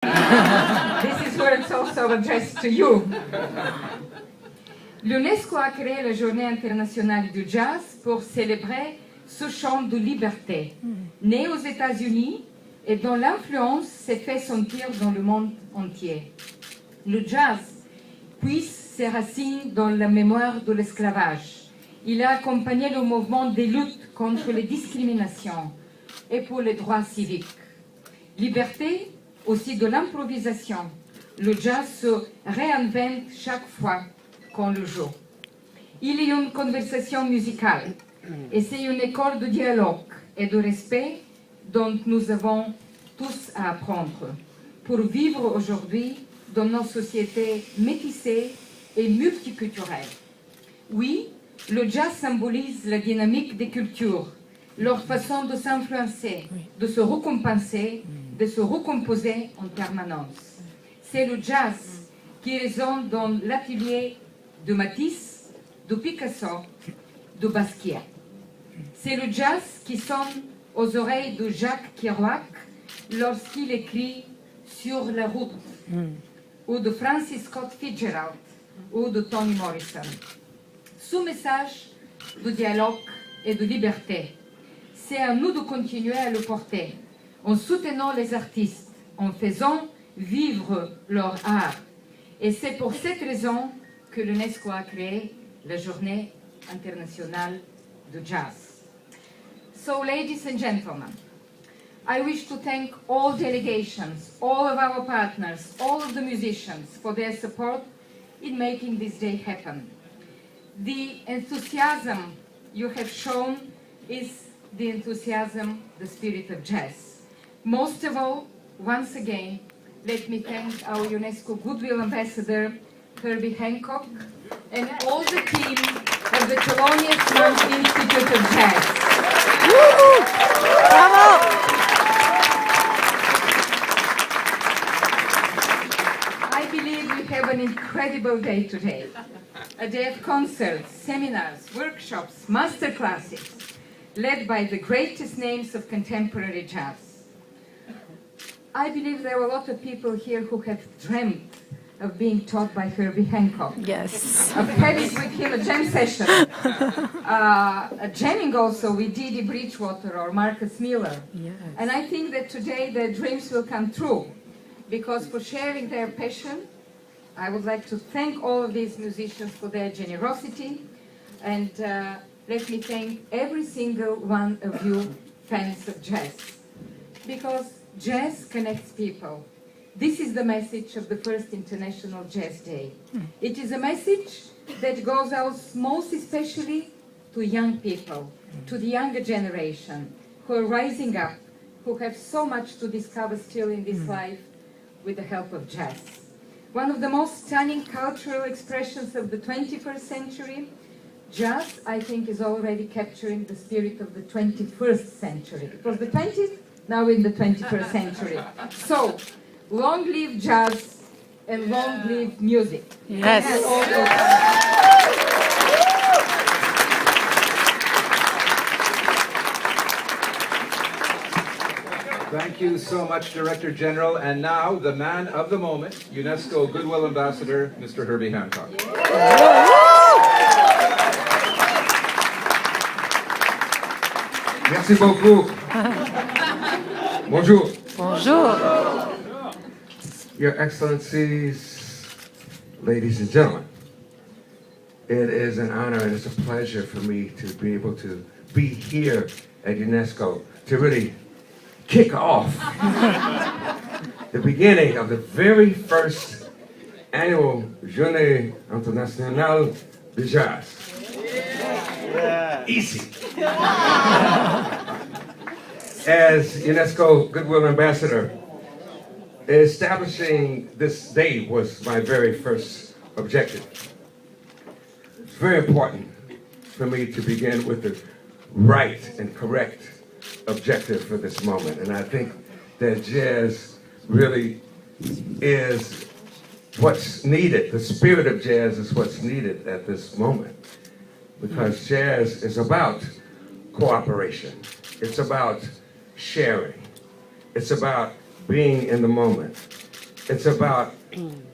This is words also addressed to you. L'UNESCO a créé la Journée internationale du jazz pour célébrer ce chant de liberté, né aux États-Unis et dont l'influence s'est fait sentir dans le monde entier. Le jazz puise ses racines dans la mémoire de l'esclavage. Il a accompagné le mouvement des luttes contre les discriminations et pour les droits civiques. Liberté, aussi de l'improvisation. Le jazz se réinvente chaque fois qu'on le joue. Il y a une conversation musicale et c'est une école de dialogue et de respect dont nous avons tous à apprendre pour vivre aujourd'hui dans nos sociétés métissées et multiculturelles. Oui, le jazz symbolise la dynamique des cultures, leur façon de s'influencer, de se récompenser, de se recomposer en permanence. C'est le jazz qui résonne dans l'atelier de Matisse, de Picasso, de Basquiat. C'est le jazz qui sonne aux oreilles de Jacques Kerouac lorsqu'il écrit Sur la route, ou de Francis Scott Fitzgerald, ou de Toni Morrison. Ce message de dialogue et de liberté, c'est à nous de continuer à le porter, en soutenant les artistes, en faisant vivre leur art. Et c'est pour cette raison que l'UNESCO a créé la Journée internationale du jazz. So, ladies and gentlemen, I wish to thank all delegations, all of our partners, all of the musicians for their support in making this day happen. The enthusiasm you have shown is the enthusiasm, the spirit of jazz. Most of all, once again, let me thank our UNESCO Goodwill Ambassador, Herbie Hancock, and all the team of the Thelonious Monk Institute of Jazz. Bravo! I believe we have an incredible day today. A day of concerts, seminars, workshops, master classes, led by the greatest names of contemporary jazz. I believe there are a lot of people here who have dreamt of being taught by Herbie Hancock. Yes. Of having with him a jam session. Jamming also with Didi Bridgewater or Marcus Miller. Yes. And I think that today their dreams will come true, because for sharing their passion, I would like to thank all of these musicians for their generosity, and let me thank every single one of you fans of jazz, because jazz connects people. This is the message of the first International Jazz Day. It is a message that goes out most especially to young people, to the younger generation, who are rising up, who have so much to discover still in this life with the help of jazz. One of the most stunning cultural expressions of the 21st century, jazz, I think, is already capturing the spirit of the 21st century. It was the 20th, now in the 21st century. So, long live jazz and long live music. Yes. And all those- Thank you so much, Director General. And now, the man of the moment, UNESCO Goodwill Ambassador, Mr. Herbie Hancock. Merci beaucoup. Bonjour. Bonjour. Your Excellencies, ladies and gentlemen, it is an honor and it's a pleasure for me to be able to be here at UNESCO to really kick off the beginning of the very first annual Journée Internationale de Jazz. Easy. As UNESCO Goodwill Ambassador, establishing this day was my very first objective. It's very important for me to begin with the right and correct objective for this moment. And I think that jazz really is what's needed. The spirit of jazz is what's needed at this moment. Because jazz is about cooperation. It's about sharing. It's about being in the moment. It's about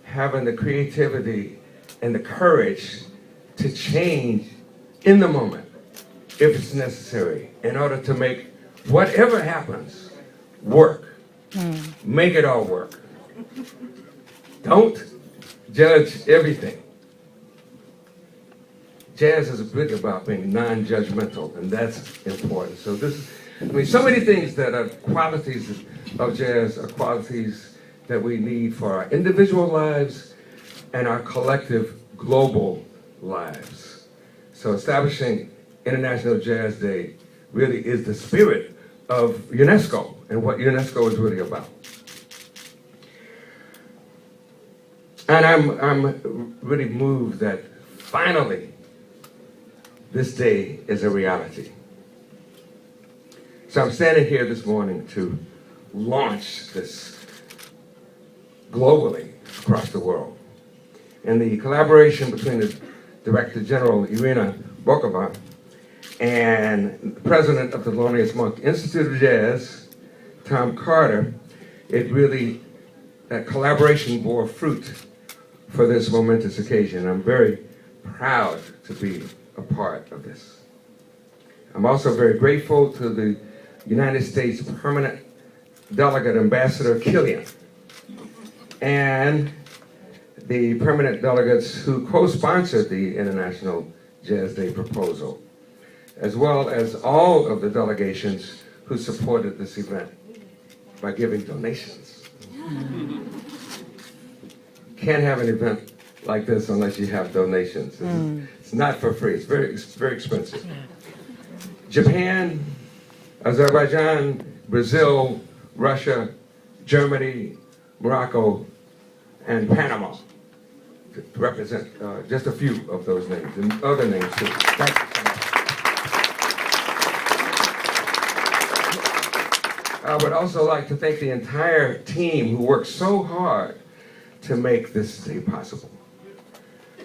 having the creativity and the courage to change in the moment, if it's necessary, in order to make whatever happens work. Make it all work. Don't judge everything. Jazz is big about being non-judgmental, and that's important. So so many things that are qualities of jazz are qualities that we need for our individual lives and our collective global lives. So establishing International Jazz Day really is the spirit of UNESCO and what UNESCO is really about. And I'm really moved that finally this day is a reality. So I'm standing here this morning to launch this globally across the world. And the collaboration between the Director General, Irina Bokova, and the President of the Thelonious Monk Institute of Jazz, Tom Carter, that collaboration bore fruit for this momentous occasion. I'm very proud to be a part of this. I'm also very grateful to the United States Permanent Delegate Ambassador Killian and the permanent delegates who co-sponsored the International Jazz Day proposal, as well as all of the delegations who supported this event by giving donations. Can't have an event like this unless you have donations. It's not for free. It's very expensive. Japan, Azerbaijan, Brazil, Russia, Germany, Morocco, and Panama to represent just a few of those names, and other names too. Thank you so much. I would also like to thank the entire team who worked so hard to make this day possible.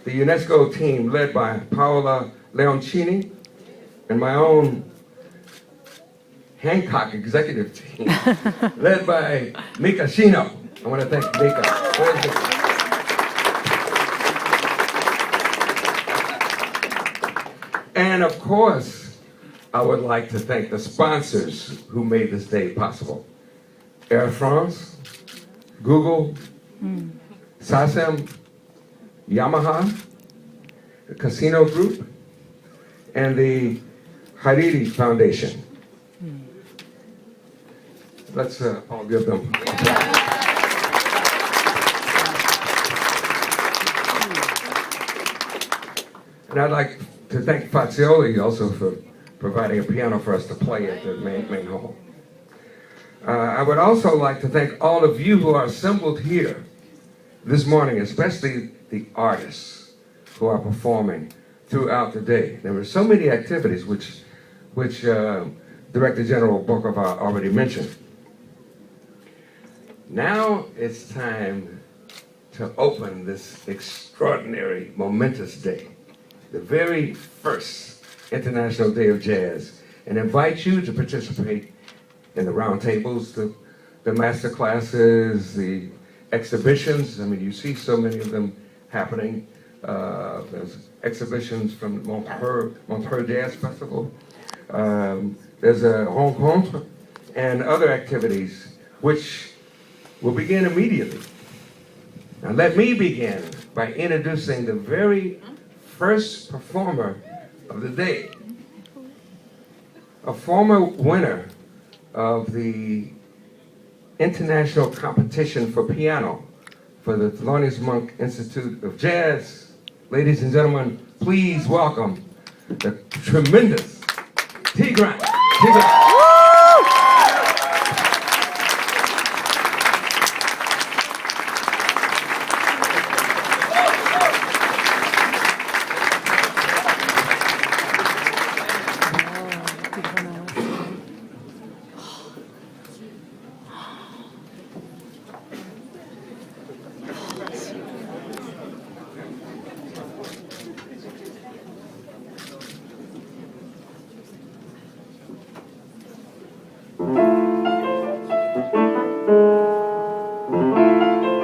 The UNESCO team led by Paola Leoncini and my own Hancock executive team led by Mika Shino. I want to thank Mika. And of course, I would like to thank the sponsors who made this day possible. Air France, Google, SACEM, Yamaha, the Casino Group, and the Hariri Foundation. Let's all give them applause. And I'd like to thank Fazioli also for providing a piano for us to play at the main hall. I would also like to thank all of you who are assembled here this morning, especially the artists who are performing throughout the day. There were so many activities which Director General Bokova already mentioned. Now it's time to open this extraordinary, momentous day, the very first International Day of Jazz, and invite you to participate in the roundtables, the master classes, the exhibitions. I mean, you see so many of them happening. There's exhibitions from Montreux Jazz Festival. There's a rencontre and other activities which will begin immediately. Now let me begin by introducing the very first performer of the day, a former winner of the international competition for piano for the Thelonious Monk Institute of Jazz. Ladies and gentlemen, please welcome the tremendous Tigran.